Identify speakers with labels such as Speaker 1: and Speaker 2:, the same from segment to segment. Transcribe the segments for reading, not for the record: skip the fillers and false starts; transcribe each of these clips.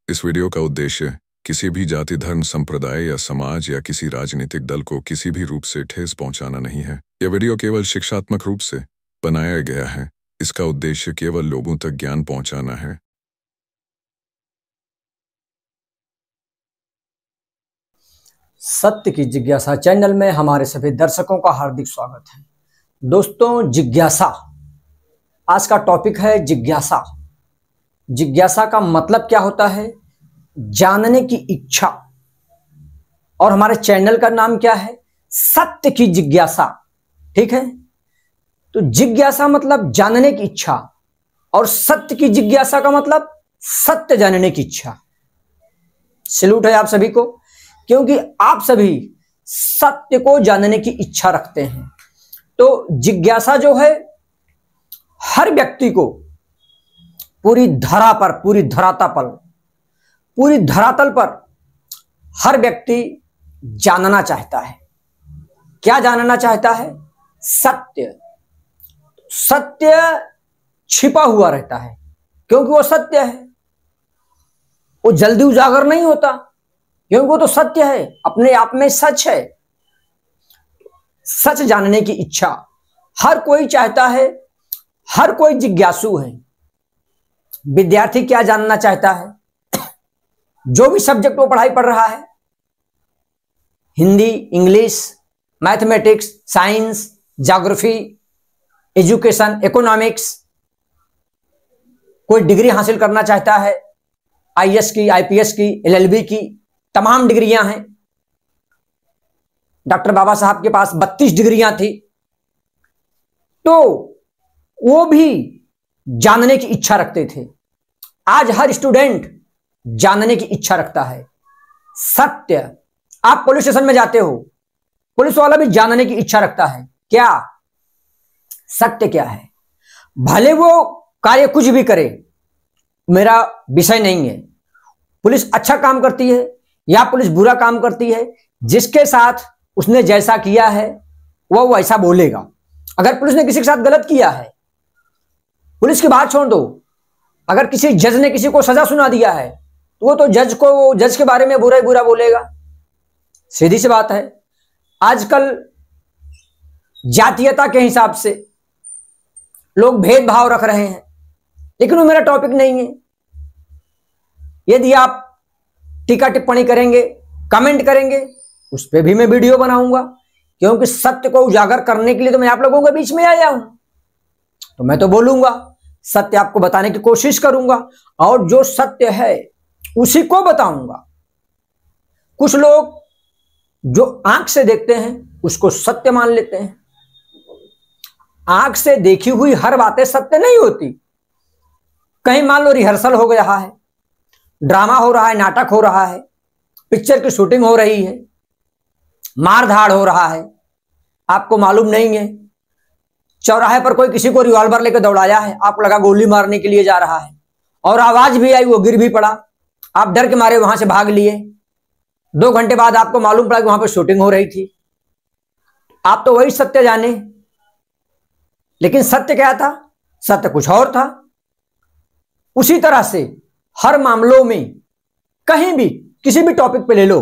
Speaker 1: इस वीडियो का उद्देश्य किसी भी जाति, धर्म, संप्रदाय या समाज या किसी राजनीतिक दल को किसी भी रूप से ठेस पहुंचाना नहीं है। यह वीडियो केवल शिक्षात्मक रूप से बनाया गया है। इसका उद्देश्य केवल लोगों तक ज्ञान पहुंचाना है।
Speaker 2: सत्य की जिज्ञासा चैनल में हमारे सभी दर्शकों का हार्दिक स्वागत है। दोस्तों, जिज्ञासा आज का टॉपिक है। जिज्ञासा जिज्ञासा का मतलब क्या होता है? जानने की इच्छा। और हमारे चैनल का नाम क्या है? सत्य की जिज्ञासा। ठीक है, तो जिज्ञासा मतलब जानने की इच्छा और सत्य की जिज्ञासा का मतलब सत्य जानने की इच्छा। सैल्यूट है आप सभी को, क्योंकि आप सभी सत्य को जानने की इच्छा रखते हैं। तो जिज्ञासा जो है हर व्यक्ति को पूरी धरा पर, पूरी धरातल पर हर व्यक्ति जानना चाहता है। क्या जानना चाहता है? सत्य। सत्य छिपा हुआ रहता है क्योंकि वो सत्य है। वो जल्दी उजागर नहीं होता क्योंकि वो तो सत्य है, अपने आप में सच है। सच जानने की इच्छा हर कोई चाहता है, हर कोई जिज्ञासु है। विद्यार्थी क्या जानना चाहता है? जो भी सब्जेक्ट वो पढ़ाई पढ़ रहा है, Hindi, English, mathematics, science, geography, education, economics, कोई डिग्री हासिल करना चाहता है, आईएएस की, आईपीएस की, एलएलबी की, तमाम डिग्रियां हैं। डॉक्टर बाबा साहब के पास 32 डिग्रियां थी। तो वो भी जानने की इच्छा रखते थे। आज हर स्टूडेंट जानने की इच्छा रखता है सत्य। आप पुलिस स्टेशन में जाते हो, पुलिस वाला भी जानने की इच्छा रखता है। क्या सत्य क्या है? भले वो कार्य कुछ भी करे, मेरा विषय नहीं है। पुलिस अच्छा काम करती है या पुलिस बुरा काम करती है, जिसके साथ उसने जैसा किया है वो वैसा बोलेगा। अगर पुलिस ने किसी के साथ गलत किया है, पुलिस की बात छोड़ दो, अगर किसी जज ने किसी को सजा सुना दिया है तो वो तो जज के बारे में बुरा ही बुरा बोलेगा। सीधी सी बात है। आजकल जातीयता के हिसाब से लोग भेदभाव रख रहे हैं, लेकिन वो मेरा टॉपिक नहीं है। यदि आप टीका टिप्पणी करेंगे, कमेंट करेंगे, उस पर भी मैं वीडियो बनाऊंगा, क्योंकि सत्य को उजागर करने के लिए तो मैं आप लोगों के बीच में आया हूं। तो मैं तो बोलूंगा, सत्य आपको बताने की कोशिश करूंगा और जो सत्य है उसी को बताऊंगा। कुछ लोग जो आंख से देखते हैं उसको सत्य मान लेते हैं। आंख से देखी हुई हर बातें सत्य नहीं होती। कहीं मान लो रिहर्सल हो रहा है, ड्रामा हो रहा है, नाटक हो रहा है, पिक्चर की शूटिंग हो रही है, मारधाड़ हो रहा है, आपको मालूम नहीं है। चौराहे पर कोई किसी को रिवॉल्वर लेकर दौड़ाया है, आपको लगा गोली मारने के लिए जा रहा है, और आवाज भी आई, वो गिर भी पड़ा। आप डर के मारे वहां से भाग लिए। 2 घंटे बाद आपको मालूम पड़ा कि वहां पर शूटिंग हो रही थी। आप तो वही सत्य जाने, लेकिन सत्य क्या था? सत्य कुछ और था। उसी तरह से हर मामलों में, कहीं भी, किसी भी टॉपिक पे ले लो,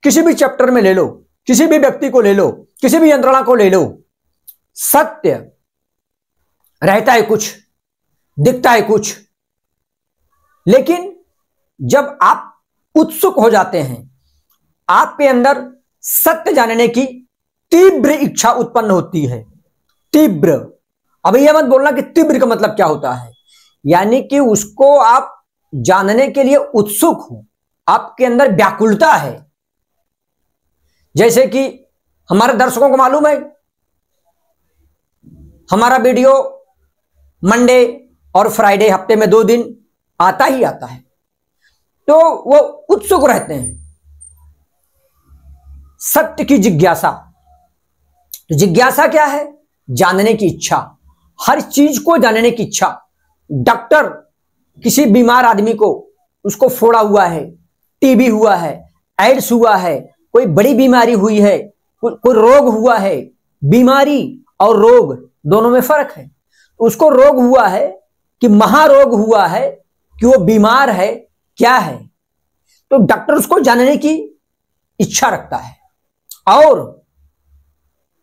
Speaker 2: किसी भी चैप्टर में ले लो, किसी भी व्यक्ति को ले लो, किसी भी यंत्रणा को ले लो, सत्य रहता है कुछ, दिखता है कुछ। लेकिन जब आप उत्सुक हो जाते हैं, आपके अंदर सत्य जानने की तीव्र इच्छा उत्पन्न होती है। तीव्र, अभी यह मत बोलना कि तीव्र का मतलब क्या होता है, यानी कि उसको आप जानने के लिए उत्सुक हो, आपके अंदर व्याकुलता है। जैसे कि हमारे दर्शकों को मालूम है, हमारा वीडियो मंडे और फ्राइडे हफ्ते में 2 दिन आता ही आता है, तो वो उत्सुक रहते हैं। सत्य की जिज्ञासा। तो जिज्ञासा क्या है? जानने की इच्छा, हर चीज को जानने की इच्छा। डॉक्टर किसी बीमार आदमी को, उसको फोड़ा हुआ है, टीबी हुआ है, एड्स हुआ है, कोई बड़ी बीमारी हुई है, कोई रोग हुआ है। बीमारी और रोग दोनों में फर्क है। उसको रोग हुआ है कि महारोग हुआ है कि वो बीमार है, क्या है? तो डॉक्टर उसको जानने की इच्छा रखता है। और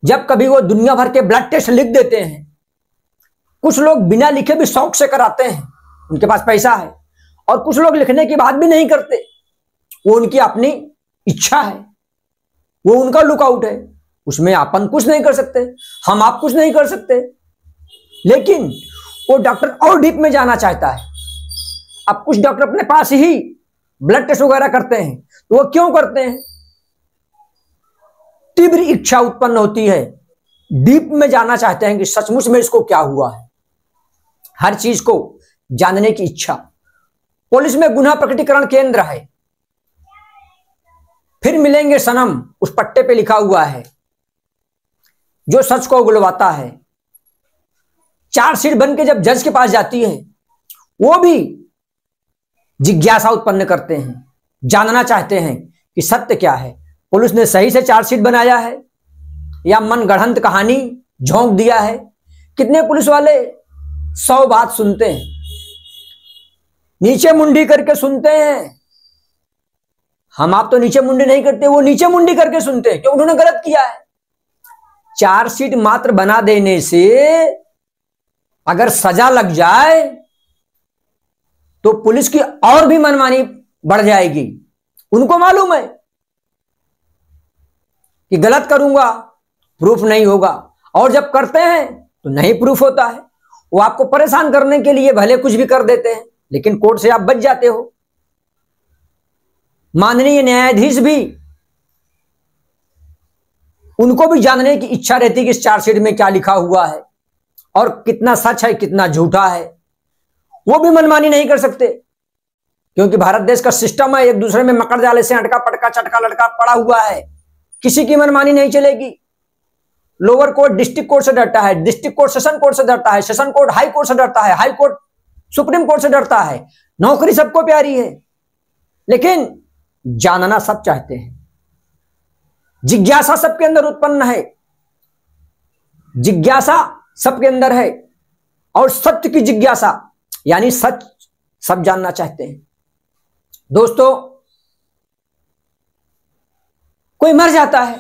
Speaker 2: जब कभी वो दुनिया भर के ब्लड टेस्ट लिख देते हैं, कुछ लोग बिना लिखे भी शौक से कराते हैं, उनके पास पैसा है, और कुछ लोग लिखने की बात भी नहीं करते, वो उनकी अपनी इच्छा है, वो उनका लुकआउट है, उसमें अपन कुछ नहीं कर सकते, हम आप कुछ नहीं कर सकते। लेकिन वो डॉक्टर और डीप में जाना चाहता है। अब कुछ डॉक्टर अपने पास ही ब्लड टेस्ट वगैरह करते हैं, तो वो क्यों करते हैं? तीव्र इच्छा उत्पन्न होती है, डीप में जाना चाहते हैं कि सचमुच में इसको क्या हुआ है, हर चीज को जानने की इच्छा। पुलिस में गुना प्रकटीकरण केंद्र है, फिर मिलेंगे सनम उस पट्टे पे लिखा हुआ है, जो सच को उगलवाता है। चार्जशीट बन के जब जज के पास जाती है, वो भी जिज्ञासा उत्पन्न करते हैं, जानना चाहते हैं कि सत्य क्या है, पुलिस ने सही से चार्जशीट बनाया है या मनगढ़ंत कहानी झोंक दिया है। कितने पुलिस वाले 100 बात सुनते हैं, नीचे मुंडी करके सुनते हैं। हम आप तो नीचे मुंडी नहीं करते, वो नीचे मुंडी करके सुनते हैं, क्यों? उन्होंने गलत किया है। चार्जशीट मात्र बना देने से अगर सजा लग जाए तो पुलिस की और भी मनमानी बढ़ जाएगी। उनको मालूम है कि गलत करूंगा प्रूफ नहीं होगा, और जब करते हैं तो नहीं प्रूफ होता है। वो आपको परेशान करने के लिए भले कुछ भी कर देते हैं, लेकिन कोर्ट से आप बच जाते हो। माननीय न्यायाधीश भी, उनको भी जानने की इच्छा रहती है कि इस चार्जशीट में क्या लिखा हुआ है और कितना सच है कितना झूठा है। वो भी मनमानी नहीं कर सकते, क्योंकि भारत देश का सिस्टम है, एक दूसरे में मकर जाले से अटका पटका चटका लटका पड़ा हुआ है, किसी की मनमानी नहीं चलेगी। लोअर कोर्ट डिस्ट्रिक्ट कोर्ट से डरता है, डिस्ट्रिक्ट कोर्ट सेशन कोर्ट से डरता है, सेशन कोर्ट हाई कोर्ट से डरता है, हाई कोर्ट सुप्रीम कोर्ट से डरता है। नौकरी सबको प्यारी है, लेकिन जानना सब चाहते हैं। जिज्ञासा सबके अंदर उत्पन्न है, जिज्ञासा सबके अंदर है, और सत्य की जिज्ञासा यानी सच सब जानना चाहते हैं। दोस्तों, कोई मर जाता है,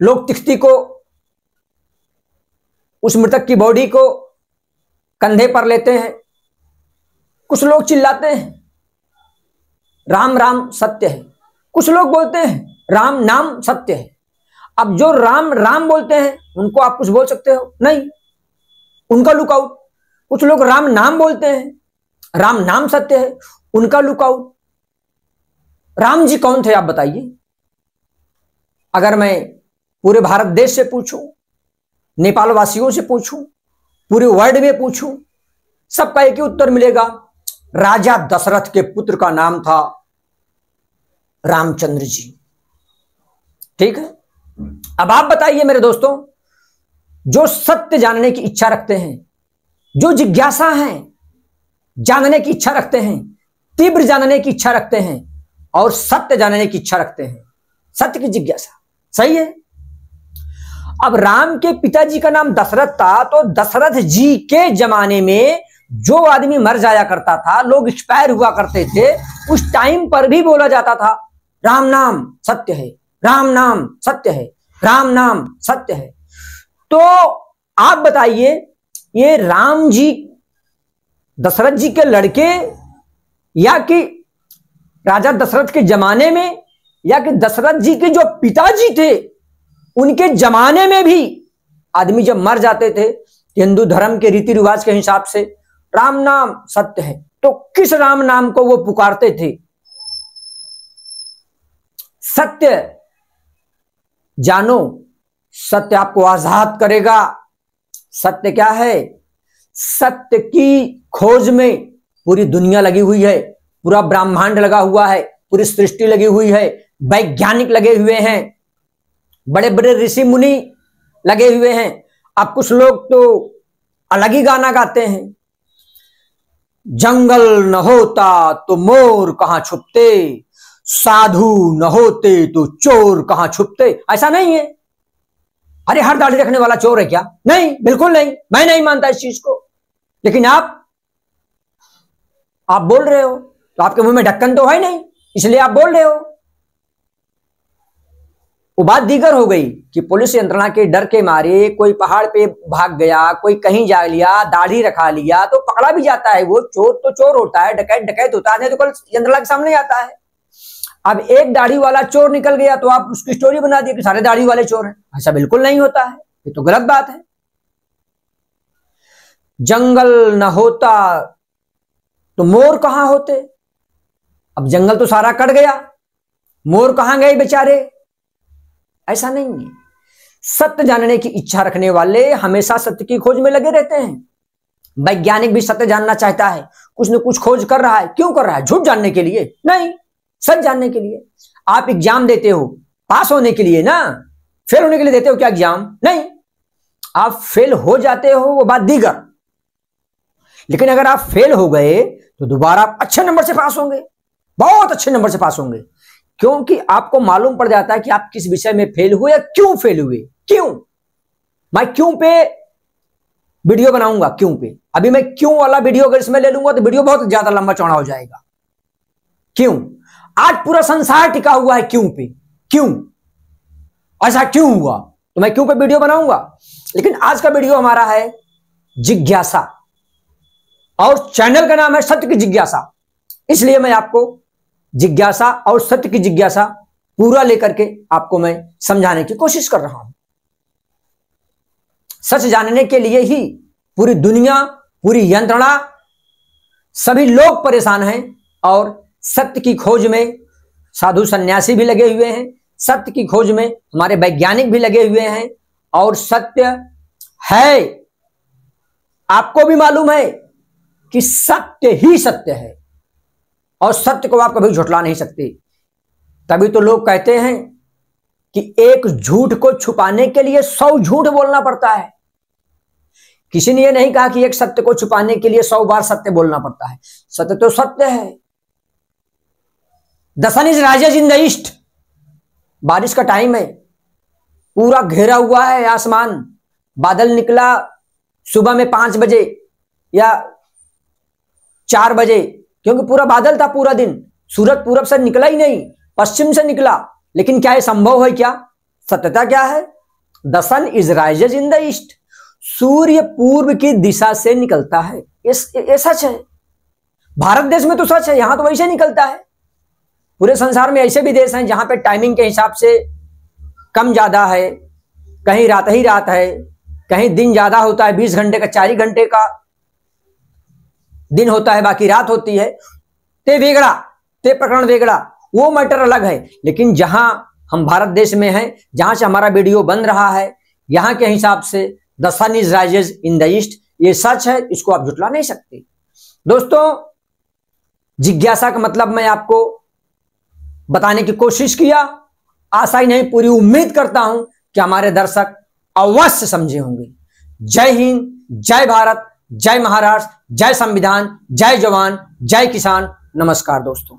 Speaker 2: लोग तिख्ती को, उस मृतक की बॉडी को कंधे पर लेते हैं, कुछ लोग चिल्लाते हैं राम राम सत्य है, कुछ लोग बोलते हैं राम नाम सत्य है। अब जो राम राम बोलते हैं उनको आप कुछ बोल सकते हो? नहीं, उनका लुकआउट। कुछ लोग राम नाम बोलते हैं, राम नाम सत्य है, उनका लुकआउट। राम जी कौन थे आप बताइए? अगर मैं पूरे भारत देश से पूछूं, नेपाल वासियों से पूछूं, पूरे वर्ल्ड में पूछूं, सबका एक ही उत्तर मिलेगा, राजा दशरथ के पुत्र का नाम था रामचंद्र जी। ठीक है, अब आप बताइए मेरे दोस्तों, जो सत्य जानने की इच्छा रखते हैं, जो जिज्ञासा है, जानने की इच्छा रखते हैं, तीव्र जानने की इच्छा रखते हैं और सत्य जानने की इच्छा रखते हैं, सत्य की जिज्ञासा, सही है। अब राम के पिताजी का नाम दशरथ था, तो दशरथ जी के जमाने में जो आदमी मर जाया करता था, लोग एक्सपायर हुआ करते थे, उस टाइम पर भी बोला जाता था राम नाम सत्य है, राम नाम सत्य है, राम नाम सत्य है। तो आप बताइए, ये राम जी दशरथ जी के लड़के, या कि राजा दशरथ के जमाने में, या कि दशरथ जी के जो पिताजी थे उनके जमाने में भी आदमी जब मर जाते थे, हिंदू धर्म के रीति रिवाज के हिसाब से राम नाम सत्य है, तो किस राम नाम को वो पुकारते थे? सत्य जानो, सत्य आपको आजाद करेगा। सत्य क्या है? सत्य की खोज में पूरी दुनिया लगी हुई है, पूरा ब्रह्मांड लगा हुआ है, पूरी सृष्टि लगी हुई है, वैज्ञानिक लगे हुए हैं, बड़े बड़े ऋषि मुनि लगे हुए हैं। अब कुछ लोग तो अलग ही गाना गाते हैं, जंगल न होता तो मोर कहां छुपते, साधु न होते तो चोर कहां छुपते। ऐसा नहीं है, अरे हर दाढ़ी रखने वाला चोर है क्या? नहीं, बिल्कुल नहीं, मैं नहीं मानता इस चीज को। लेकिन आप आप बोल रहे हो, तो आपके मुंह में ढक्कन तो है नहीं, इसलिए आप बोल रहे हो। वो बात दीगर हो गई कि पुलिस यंत्रणा के डर के मारे कोई पहाड़ पे भाग गया, कोई कहीं जा लिया, दाढ़ी रखा लिया, तो पकड़ा भी जाता है। वो चोर तो चोर होता है, डकैत डकैत होता है, नहीं तो कल यंत्रणा के सामने आता है। अब एक दाढ़ी वाला चोर निकल गया तो आप उसकी स्टोरी बना दिए कि सारे दाढ़ी वाले चोर हैं। ऐसा बिल्कुल नहीं होता है, ये तो गलत बात है। जंगल न होता तो मोर कहां होते? अब जंगल तो सारा कट गया, मोर कहां गए बेचारे? ऐसा नहीं है। सत्य जानने की इच्छा रखने वाले हमेशा सत्य की खोज में लगे रहते हैं। वैज्ञानिक भी सत्य जानना चाहता है, कुछ न कुछ खोज कर रहा है। क्यों कर रहा है? झूठ जानने के लिए नहीं, सच जानने के लिए। आप एग्जाम देते हो पास होने के लिए ना, फेल होने के लिए देते हो क्या एग्जाम? नहीं। आप फेल हो जाते हो वो बात दीगर, लेकिन अगर आप फेल हो गए तो दोबारा आप अच्छे नंबर से पास होंगे, बहुत अच्छे नंबर से पास होंगे, क्योंकि आपको मालूम पड़ जाता है कि आप किस विषय में फेल हुए या क्यों फेल हुए। क्यों? मैं क्यों पे वीडियो बनाऊंगा, क्यों पे। अभी मैं क्यों वाला वीडियो अगर इसमें ले लूंगा तो वीडियो बहुत ज्यादा लंबा चौड़ा हो जाएगा। क्यों? आज पूरा संसार टिका हुआ है क्यों पे। क्यों? ऐसा क्यों हुआ, तो मैं क्यों पे वीडियो बनाऊंगा। लेकिन आज का वीडियो हमारा है जिज्ञासा, और चैनल का नाम है सत्य की जिज्ञासा। इसलिए मैं आपको जिज्ञासा और सत्य की जिज्ञासा पूरा लेकर के आपको मैं समझाने की कोशिश कर रहा हूं। सच जानने के लिए ही पूरी दुनिया, पूरी यंत्रणा, सभी लोग परेशान हैं, और सत्य की खोज में साधु सन्यासी भी लगे हुए हैं, सत्य की खोज में हमारे वैज्ञानिक भी लगे हुए हैं। और सत्य है, आपको भी मालूम है कि सत्य ही सत्य है, और सत्य को आप कभी झुठला नहीं सकते। तभी तो लोग कहते हैं कि एक झूठ को छुपाने के लिए 100 झूठ बोलना पड़ता है। किसी ने यह नहीं कहा कि एक सत्य को छुपाने के लिए 100 बार सत्य बोलना पड़ता है। सत्य तो सत्य है। The sun is rising in the east. बारिश का टाइम है, पूरा घेरा हुआ है आसमान, बादल निकला सुबह में 5 बजे या 4 बजे, क्योंकि पूरा बादल था पूरा दिन। सूरज पूरब से निकला ही नहीं, पश्चिम से निकला। लेकिन क्या यह संभव है? क्या सत्यता क्या है? The sun is rises in the east. सूर्य पूर्व की दिशा से निकलता है, ये सच है। भारत देश में तो सच है, यहां तो वैसे निकलता है। पूरे संसार में ऐसे भी देश हैं जहां पे टाइमिंग के हिसाब से कम ज्यादा है, कहीं रात ही रात है, कहीं दिन ज्यादा होता है, 20 घंटे का 4 घंटे का दिन होता है, बाकी रात होती है। ते वेगड़ा, ते प्रकरण वेगड़ा, वो मैटर अलग है। लेकिन जहां हम भारत देश में हैं, जहां से हमारा वीडियो बन रहा है, यहां के हिसाब से the sun is rises in the east, ये सच है, इसको आप झुटला नहीं सकते। दोस्तों, जिज्ञासा का मतलब मैं आपको बताने की कोशिश किया। आशा ही नहीं, पूरी उम्मीद करता हूं कि हमारे दर्शक अवश्य समझे होंगे। जय हिंद, जय भारत, जय महाराष्ट्र, जय संविधान, जय जवान, जय किसान। नमस्कार दोस्तों।